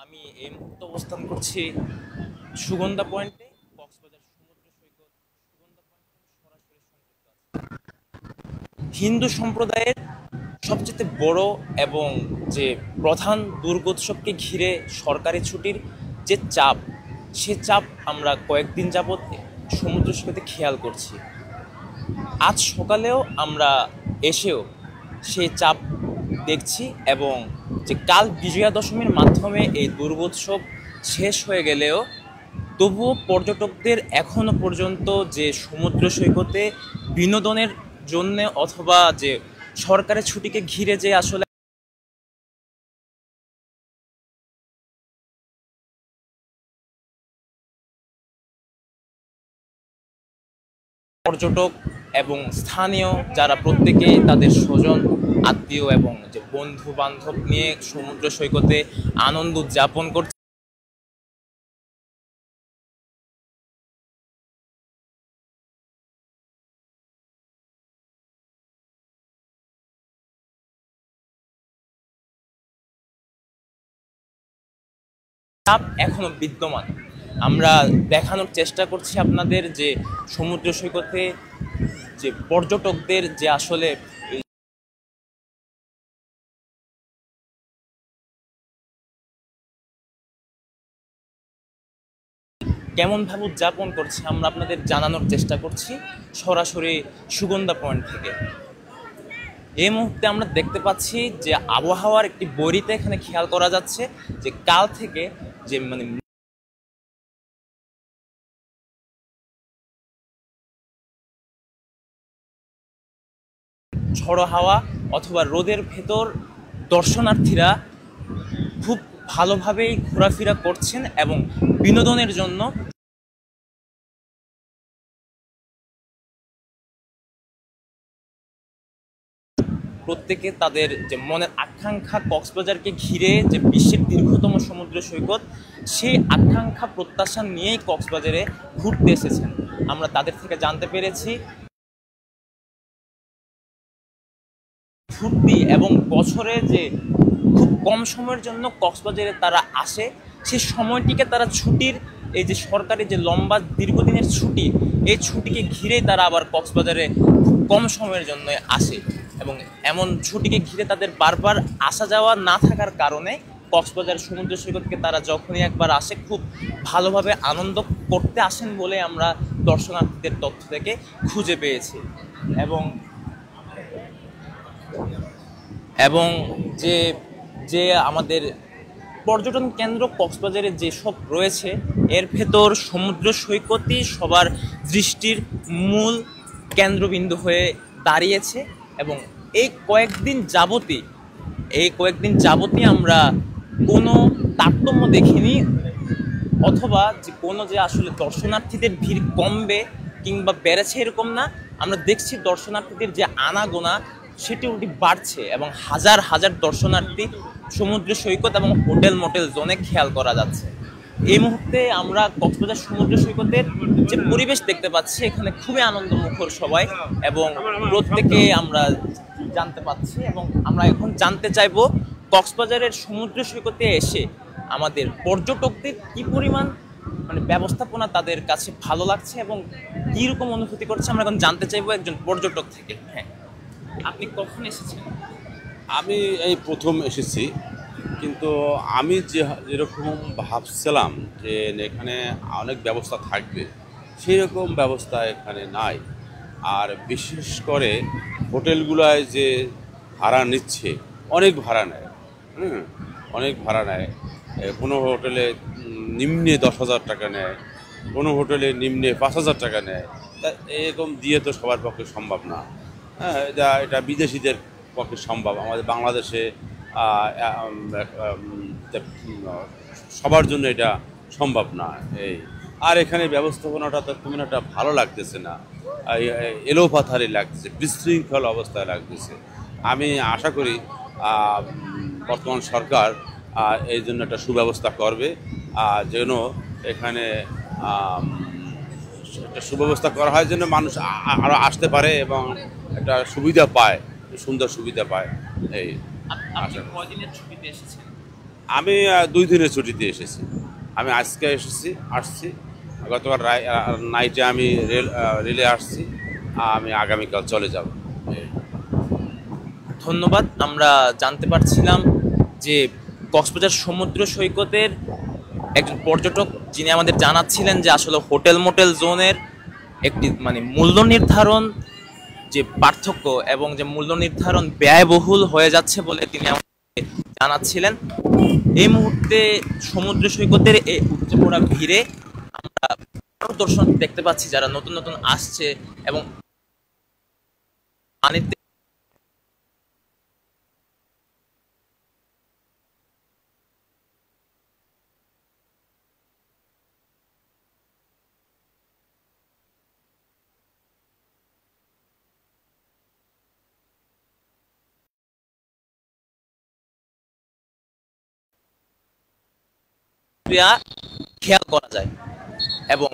আমি এই মুহূর্তে অবস্থান করছি সুগন্ধা পয়েন্টে, কক্সবাজার সমুদ্র সৈকত। সুগন্ধা পয়েন্টে আমি সরাসরি সংযুক্ত আছি। হিন্দু সম্প্রদায়ের সবচেয়ে বড় এবং যে প্রধান দুর্গোৎসবকে ঘিরে সরকারি ছুটির যে চাপ, সে চাপ আমরা কয়েকদিন যাবৎ সমুদ্র সৈকতে খেয়াল করছি। আজ সকালেও আমরা এসেও সেই চাপ দেখছি, এবং যে কাল বিজয়া দশমীর মাধ্যমে এই দুর্গোৎসব শেষ হয়ে গেলেও তবুও পর্যটকদের এখনো পর্যন্ত যে সমুদ্র সৈকতে বিনোদনের জন্য অথবা যে সরকারের ছুটিকে ঘিরে যে আসলে পর্যটক এবং স্থানীয় যারা প্রত্যেকেই তাদের স্বজন আত্মীয় এবং যে বন্ধু বান্ধব নিয়ে সমুদ্র সৈকতে আনন্দ উদযাপন করছে। চাপ এখনো বিদ্যমান। আমরা দেখানোর চেষ্টা করছি আপনাদের যে সমুদ্র সৈকতে যে পর্যটকদের যে আসলে কেমনভাবে উদযাপন করছে আমরা আপনাদের জানানোর চেষ্টা করছি সরাসরি সুগন্ধা পয়েন্ট থেকে। এই মুহূর্তে আমরা দেখতে পাচ্ছি যে আবহাওয়ার একটি বৈরিতা এখানে খেয়াল করা যাচ্ছে, যে কাল থেকে যে ঝড়ো হাওয়া অথবা রোদের ভেতর দর্শনার্থীরা খুব ভালোভাবেই ঘোরাফেরা করছেন এবং বিনোদনের জন্য প্রত্যেকে তাদের যে মনের আকাঙ্ক্ষা, কক্সবাজারকে ঘিরে যে বিশ্বের দীর্ঘতম সমুদ্র সৈকত, সেই আকাঙ্ক্ষা প্রত্যাশা নিয়েই কক্সবাজারে ঘুরতে এসেছেন। আমরা তাদের থেকে জানতে পেরেছি ছুটি এবং বছরে যে খুব কম সময়ের জন্য কক্সবাজারে তারা আসে, সেই সময়টিকে তারা ছুটির এই যে সরকারি যে লম্বা দীর্ঘদিনের ছুটি, এই ছুটিকে ঘিরেই তারা আবার কক্সবাজারে খুব কম সময়ের জন্য আসে। এবং এমন ছুটিকে ঘিরে তাদের বারবার আসা যাওয়া না থাকার কারণে কক্সবাজার সমুদ্র সৈকতকে তারা যখনই একবার আসে খুব ভালোভাবে আনন্দ করতে আসেন বলে আমরা দর্শনার্থীদের তথ্য থেকে খুঁজে পেয়েছি। এবং এবং যে যে আমাদের পর্যটন কেন্দ্র কক্সবাজারে যেসব রয়েছে, এর ভেতর সমুদ্র সৈকতই সবার দৃষ্টির মূল কেন্দ্রবিন্দু হয়ে দাঁড়িয়েছে। এবং এই কয়েকদিন যাবতই আমরা কোনো তারতম্য দেখিনি, অথবা যে কোনো যে আসলে দর্শনার্থীদের ভিড় কমবে কিংবা বেড়েছে এরকম না। আমরা দেখছি দর্শনার্থীদের যে আনাগোনা সেটি উল্টি বাড়ছে, এবং হাজার হাজার দর্শনার্থী সমুদ্র সৈকত এবং হোটেল মোটেল জোনে খেয়াল করা যাচ্ছে। এই মুহূর্তে আমরা কক্সবাজার সমুদ্র সৈকতের যে পরিবেশ দেখতে পাচ্ছি, এখানে খুবই আনন্দমুখর সবাই, এবং প্রত্যেকে আমরা জানতে পাচ্ছি। এবং আমরা এখন জানতে চাইবো কক্সবাজারের সমুদ্র সৈকতে এসে আমাদের পর্যটকদের কি পরিমাণ ব্যবস্থাপনা তাদের কাছে ভালো লাগছে এবং কীরকম অনুভূতি করছে, আমরা এখন জানতে চাইবো একজন পর্যটক থেকে। হ্যাঁ, আপনি কখন এসেছেন? আমি এই প্রথম এসেছি, কিন্তু আমি যেরকম ভাবছিলাম যে এখানে অনেক ব্যবস্থা থাকবে, সেই রকম ব্যবস্থা এখানে নাই। আর বিশেষ করে হোটেলগুলায় যে ভাড়া নিচ্ছে, অনেক ভাড়া নেয়। অনেক ভাড়া নেয়। কোনো হোটেলে নিম্নে 10,000 টাকা নেয়, কোনো হোটেলে নিম্নে 5,000 টাকা নেয়। তা এরকম দিয়ে তো সবার পক্ষে সম্ভব না। হ্যাঁ, এটা বিদেশিদের পক্ষে সম্ভব। আমাদের বাংলাদেশে সবার জন্য এটা সম্ভব না। এই আর এখানে ব্যবস্থাপনাটা তো তেমন একটা ভালো লাগতেছে না, এলোপাথারি লাগতেছে, বিশৃঙ্খল অবস্থায় লাগতেছে। আমি আশা করি বর্তমান সরকার এই জন্য একটা সুব্যবস্থা করবে, যেন এখানে একটা সুব্যবস্থা করা হয়, যেন মানুষ আরও আসতে পারে এবং একটা সুবিধা পায়, সুন্দর সুবিধা পায়। এই আপনি কয়দিনের ছুটিতে এসেছেন? আমি 2 দিনের ছুটিতে এসেছি। আমি আজকে আসছি গতকাল নাইটে আমি রেলে আসছি, আমি আগামীকাল চলে যাব। ধন্যবাদ। আমরা জানতে পারছিলাম যে কক্সবাজার সমুদ্র সৈকতের একজন পর্যটক যিনি আমাদের জানাচ্ছিলেন যে আসলে হোটেল মোটেল জোনের একটি মানে মূল্য নির্ধারণ যে পার্থক্য এবং যে মূল্য নির্ধারণ ব্যয়বহুল হয়ে যাচ্ছে বলে তিনি আমাদের জানাচ্ছিলেন। এই মুহূর্তে সমুদ্র সৈকতের এই উপচে পড়া ভিড়ে আমরা আরো দর্শক দেখতে পাচ্ছি যারা নতুন নতুন আসছে এবং পানিতে খেয়াল করা যায় এবং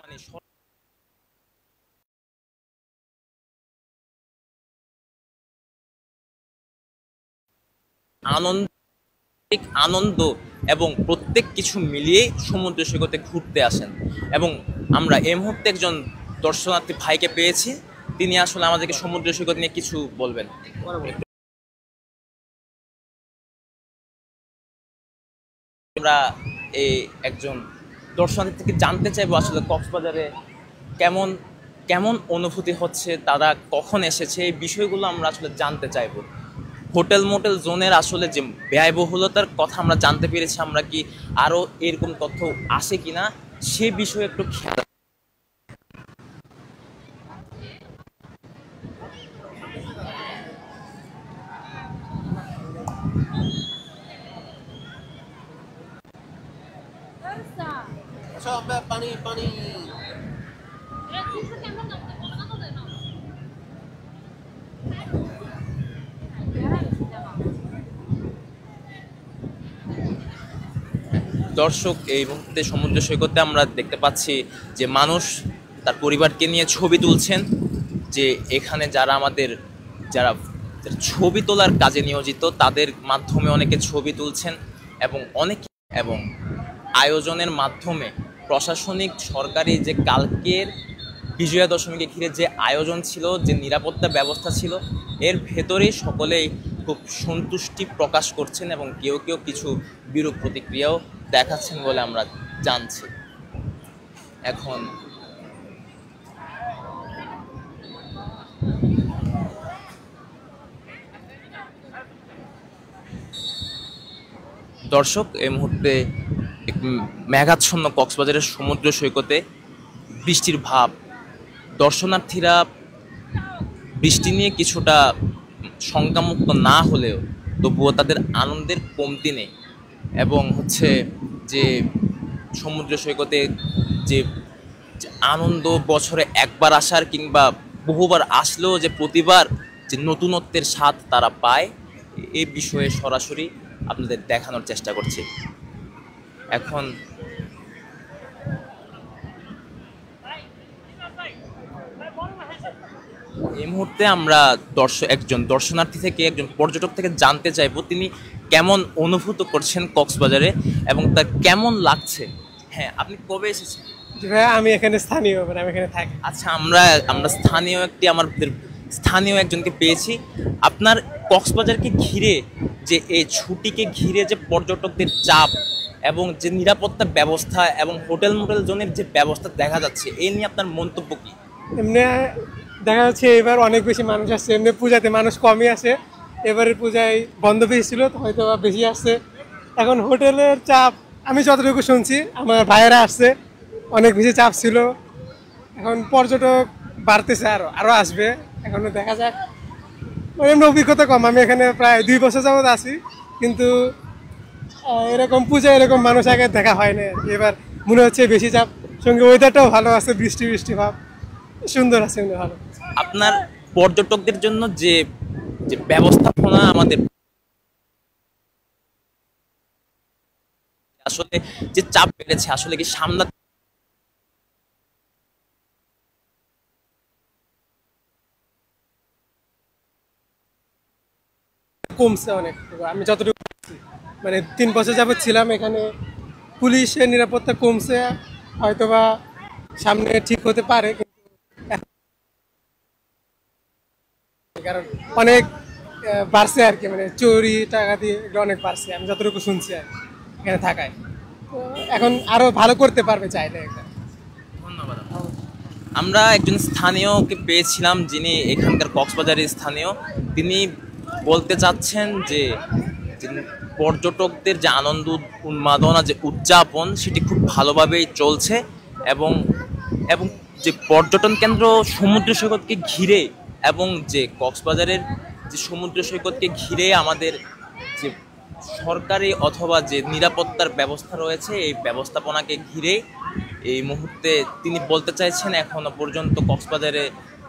মানে আনন্দ আনন্দ এবং প্রত্যেক কিছু মিলিয়ে সমুদ্র সৈকতে ঘুরতে আসেন। এবং আমরা এই মুহূর্তে একজন দর্শনার্থী ভাইকে পেয়েছি, তিনি আসলে আমাদেরকে সমুদ্র সৈকত নিয়ে কিছু বলবেন। আমরা এই একজন দর্শনার্থী থেকে জানতে চাইবো আসলে কক্সবাজারে কেমন কেমন অনুভূতি হচ্ছে, তারা কখন এসেছে, এই বিষয়গুলো আমরা আসলে জানতে চাইবো। হোটেল মোটেল জোনের আসলে যে ব্যয়বহুলতার কথা আমরা জানতে পেরেছি, আমরা কি আরও এরকম তথ্য আসে কিনা সে বিষয়ে একটু খেয়াল। দর্শক, এই মুহূর্তে সমুদ্র সৈকতে আমরা দেখতে পাচ্ছি যে মানুষ তার পরিবারকে নিয়ে ছবি তুলছেন, যে এখানে যারা আমাদের যারা ছবি তোলার কাজে নিয়োজিত তাদের মাধ্যমে অনেকে ছবি তুলছেন এবং আয়োজনের মাধ্যমে প্রশাসনিক সরকারি যে কালকের বিজয়া দশমীকে ঘিরে যে আয়োজন ছিল, যে নিরাপত্তা ব্যবস্থা ছিল, এর ভেতরেই সকলেই খুব সন্তুষ্টি প্রকাশ করছেন এবং কেউ কেউ কিছু বিরূপ প্রতিক্রিয়াও দেখাচ্ছেন বলে আমরা জানছি। এখন দর্শক, এই মুহূর্তে মেঘাচ্ছন্ন কক্সবাজারের সমুদ্র সৈকতে বৃষ্টির ভাব। দর্শনার্থীরা বৃষ্টি নিয়ে কিছুটা শঙ্কামুক্ত না হলেও তবুও তাদের আনন্দের কমতি নেই। এবং যে সমুদ্র সৈকতে যে আনন্দ বছরে একবার আসার কিংবা বহুবার আসলেও যে প্রতিবার যে নতুনত্বের স্বাদ তারা পায়, এই বিষয়ে সরাসরি আপনাদের দেখানোর চেষ্টা করছি। এখন এই মুহূর্তে আমরা একজন দর্শনার্থী থেকে, একজন পর্যটক থেকে জানতে চাইবো তিনি কেমন অনুভূত করছেন কক্সবাজারে এবং তার কেমন লাগছে। হ্যাঁ, আপনি কবে এসেছেন? আমি এখানে স্থানীয়, আমি এখানে থাকি। আচ্ছা, আমরা আমাদের স্থানীয় একজনকে পেয়েছি। আপনার কক্সবাজারকে ঘিরে যে এই ছুটিকে ঘিরে যে পর্যটকদের চাপ এবং যে নিরাপত্তা ব্যবস্থা এবং হোটেল মোটেল জোনের যে ব্যবস্থা দেখা যাচ্ছে, এই নিয়ে আপনার মন্তব্য কি? এমনি দেখা যাচ্ছে এবার অনেক বেশি মানুষ আসছে, এমনি পূজাতে মানুষ কমই আসে, এবারের পূজায় বন্ধ বেশি ছিল তো হয়তো বেশি আসছে। এখন হোটেলের চাপ আমি যতটুকু শুনছি, আমার ভাইয়েরা আসছে, অনেক বেশি চাপ ছিল। এখন পর্যটক বাড়তেছে, আরও আসবে, এখনো দেখা যাক। এমনি অভিজ্ঞতা কম, আমি এখানে প্রায় 2 বছর যাবত আছি, কিন্তু এরকম পূজা এরকম মানুষ আগে দেখা হয় না আর কি। এবার মনে হচ্ছে বেশি চাপ, সঙ্গে ওয়েদারটাও ভালো আছে, বৃষ্টি বৃষ্টি ভাব, সুন্দর আছে, এমনি ভালো। আপনার পর্যটকদের জন্য যে যে ব্যবস্থাপনা আমাদের আসলে যে চাপ বেড়েছে আসলে কি সামলাতে কমছে অনেক, আমি যতটুকু দেখছি। মানে 3 বছর যাবত ছিলাম এখানে, পুলিশের নিরাপত্তা কমছে, হয়তোবা সামনে ঠিক হতে পারে, কিন্তু কারণ অনেক বাড়ছে আর কি, মানে চুরি টাকাতি এগুলো অনেক বাড়ছে আমি যতটুকু শুনছি আর কি, এখানে থাকায়। তো এখন আরো ভালো করতে পারবে চাইলে এটা। ধন্যবাদ। আমরা একজন স্থানীয়কে পেয়েছিলাম যিনি এখানকার কক্সবাজারের স্থানীয়। তিনি বলতে চাচ্ছেন যে যে পর্যটকদের যে আনন্দ উন্মাদনা যে উদযাপন সেটি খুব ভালোভাবেই চলছে, এবং এবং যে পর্যটন কেন্দ্র সমুদ্র সৈকতকে ঘিরে এবং যে কক্সবাজারের যে সমুদ্র সৈকতকে ঘিরে আমাদের যে সরকারি অথবা যে নিরাপত্তার ব্যবস্থা রয়েছে এই ব্যবস্থাপনাকে ঘিরে এই মুহূর্তে তিনি বলতে চাইছেন এখনো পর্যন্ত কক্সবাজারে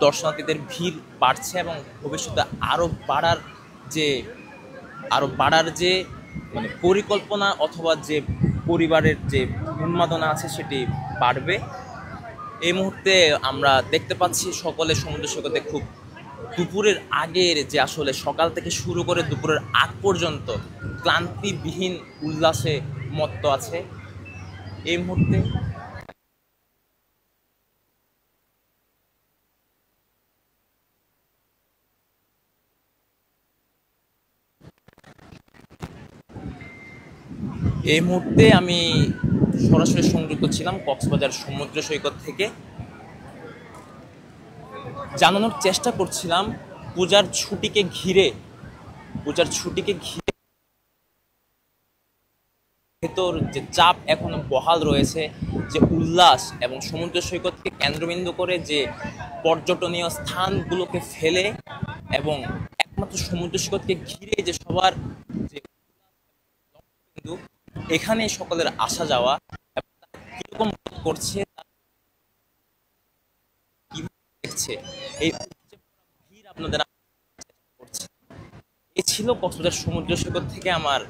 দর্শনার্থীদের ভিড় বাড়ছে এবং ভবিষ্যতে যে আরো বাড়ার যে মানে পরিকল্পনা অথবা যে পরিবারের যে উন্মাদনা আছে সেটি বাড়বে। এই মুহূর্তে আমরা দেখতে পাচ্ছি সকলে সমুদ্র সৈকতে খুব দুপুরের আগের যে আসলে সকাল থেকে শুরু করে দুপুরের আগ পর্যন্ত ক্লান্তিবিহীন উল্লাসে মত্ত আছে এই মুহূর্তে। এই মুহূর্তে আমি সরাসরি সংযুক্ত ছিলাম কক্সবাজার সমুদ্র সৈকত থেকে। জানানোর চেষ্টা করছিলাম পূজার ছুটিকে ঘিরে ভেতর যে চাপ এখনো বহাল রয়েছে, যে উল্লাস এবং সমুদ্র সৈকতকে কেন্দ্রবিন্দু করে যে পর্যটনীয় স্থানগুলোকে ফেলে এবং একমাত্র সমুদ্র সৈকতকে ঘিরে যে সবার যে বিন্দু, এখানে সকলের আসা যাওয়া এবং তারা কিরকম বোধ করছে, তারা কিভাবে দেখছে এই ভিড় আপনাদের চেষ্টা করছে। এ ছিল কক্সবাজার সমুদ্র সৈকত থেকে আমার